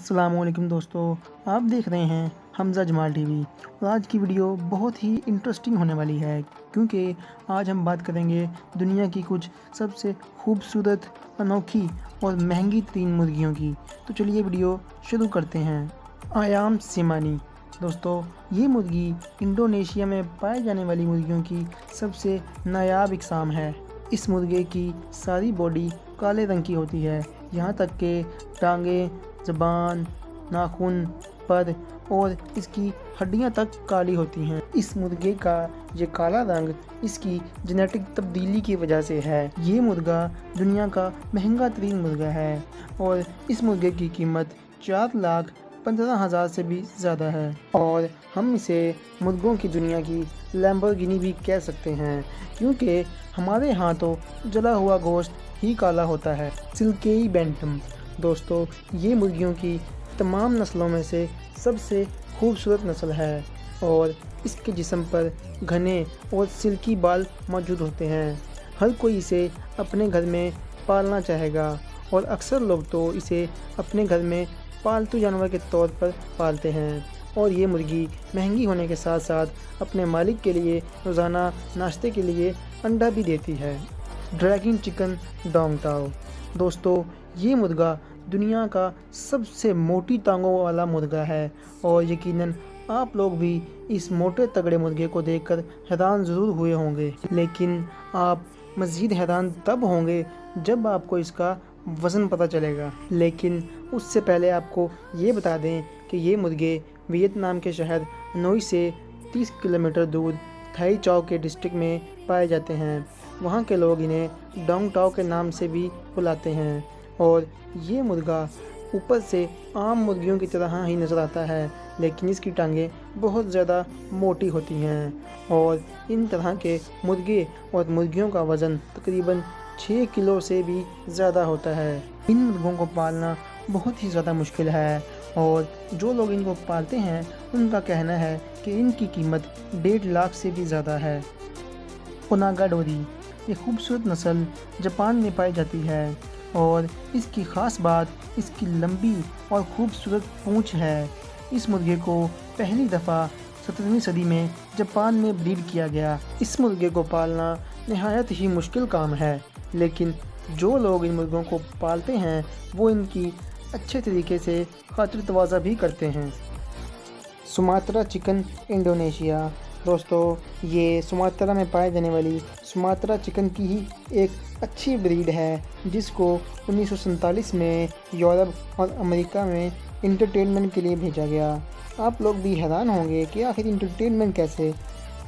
अस्सलामुअलैकुम दोस्तों, आप देख रहे हैं हमज़ा जमाल टीवी। और आज की वीडियो बहुत ही इंटरेस्टिंग होने वाली है क्योंकि आज हम बात करेंगे दुनिया की कुछ सबसे खूबसूरत, अनोखी और महंगी 3 मुर्गियों की। तो चलिए वीडियो शुरू करते हैं। आयाम सिमानी दोस्तों, ये मुर्गी इंडोनेशिया में पाए जाने वाली मुर्गियों की सबसे नायाब इकसाम है। इस मुर्गे की सारी बॉडी काले रंग की होती है, यहाँ तक कि टांगें, ज़बान, नाखून, पर और इसकी हड्डियां तक काली होती हैं। इस मुर्गे का ये काला रंग इसकी जेनेटिक तब्दीली की वजह से है। ये मुर्गा दुनिया का महंगा तरीन मुर्गा है और इस मुर्गे की कीमत 4,15,000 से भी ज़्यादा है और हम इसे मुर्गों की दुनिया की लैम्बोर्गिनी भी कह सकते हैं क्योंकि हमारे यहाँ तो जला हुआ गोश्त ही काला होता है। सिल्केई बैंटम दोस्तों, ये मुर्गियों की तमाम नस्लों में से सबसे खूबसूरत नस्ल है और इसके जिस्म पर घने और सिल्की बाल मौजूद होते हैं। हर कोई इसे अपने घर में पालना चाहेगा और अक्सर लोग तो इसे अपने घर में पालतू जानवर के तौर पर पालते हैं। और ये मुर्गी महंगी होने के साथ साथ अपने मालिक के लिए रोज़ाना नाश्ते के लिए अंडा भी देती है। ड्रैगन चिकन डोंग टाओ दोस्तों, ये मुर्गा दुनिया का सबसे मोटी टांगों वाला मुर्गा है और यकीनन आप लोग भी इस मोटे तगड़े मुर्गे को देखकर हैरान ज़रूर हुए होंगे, लेकिन आप मज़ीद हैरान तब होंगे जब आपको इसका वज़न पता चलेगा। लेकिन उससे पहले आपको ये बता दें कि ये मुर्गे वियतनाम के शहर हनोई से 30 किलोमीटर दूर थाई चाओ के डिस्ट्रिक्ट में पाए जाते हैं। वहाँ के लोग इन्हें डोंग टाओ के नाम से भी बुलाते हैं और ये मुर्गा ऊपर से आम मुर्गियों की तरह ही नज़र आता है, लेकिन इसकी टांगें बहुत ज़्यादा मोटी होती हैं और इन तरह के मुर्गे और मुर्गियों का वज़न तकरीबन 6 किलो से भी ज़्यादा होता है। इन मुर्गों को पालना बहुत ही ज़्यादा मुश्किल है और जो लोग इनको पालते हैं उनका कहना है कि इनकी कीमत 1.5 लाख से भी ज़्यादा है। ओनागा डोरी, ये खूबसूरत नस्ल जापान में पाई जाती है और इसकी ख़ास बात इसकी लंबी और खूबसूरत पूंछ है। इस मुर्गे को पहली दफ़ा 17वीं सदी में जापान में ब्रीड किया गया। इस मुर्गे को पालना नहायत ही मुश्किल काम है, लेकिन जो लोग इन मुर्गों को पालते हैं वो इनकी अच्छे तरीके से खातिर तवाज़ा भी करते हैं। सुमात्रा चिकन इंडोनेशिया दोस्तों, ये सुमात्रा में पाए जाने वाली सुमात्रा चिकन की ही एक अच्छी ब्रीड है जिसको 1947 में यूरोप और अमेरिका में इंटरटेनमेंट के लिए भेजा गया। आप लोग भी हैरान होंगे कि आखिर इंटरटेनमेंट कैसे।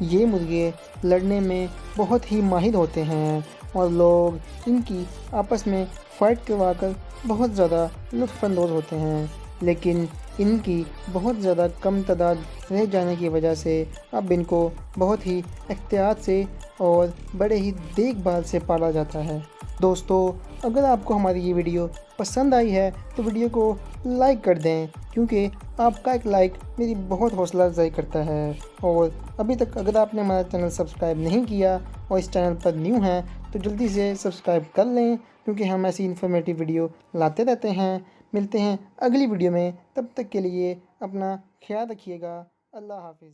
ये मुर्गे लड़ने में बहुत ही माहिर होते हैं और लोग इनकी आपस में फ़ाइट करवाकर बहुत ज़्यादा लुत्फ़अंदोज़ होते हैं, लेकिन इनकी बहुत ज़्यादा कम तादाद रह जाने की वजह से अब इनको बहुत ही एहतियात से और बड़े ही देखभाल से पाला जाता है। दोस्तों, अगर आपको हमारी ये वीडियो पसंद आई है तो वीडियो को लाइक कर दें क्योंकि आपका एक लाइक मेरी बहुत हौसला अफजाई करता है। और अभी तक अगर आपने हमारा चैनल सब्सक्राइब नहीं किया और इस चैनल पर न्यू हैं तो जल्दी से सब्सक्राइब कर लें क्योंकि हम ऐसी इन्फॉर्मेटिव वीडियो लाते रहते हैं। मिलते हैं अगली वीडियो में, तब तक के लिए अपना ख्याल रखिएगा। अल्लाह हाफिज़।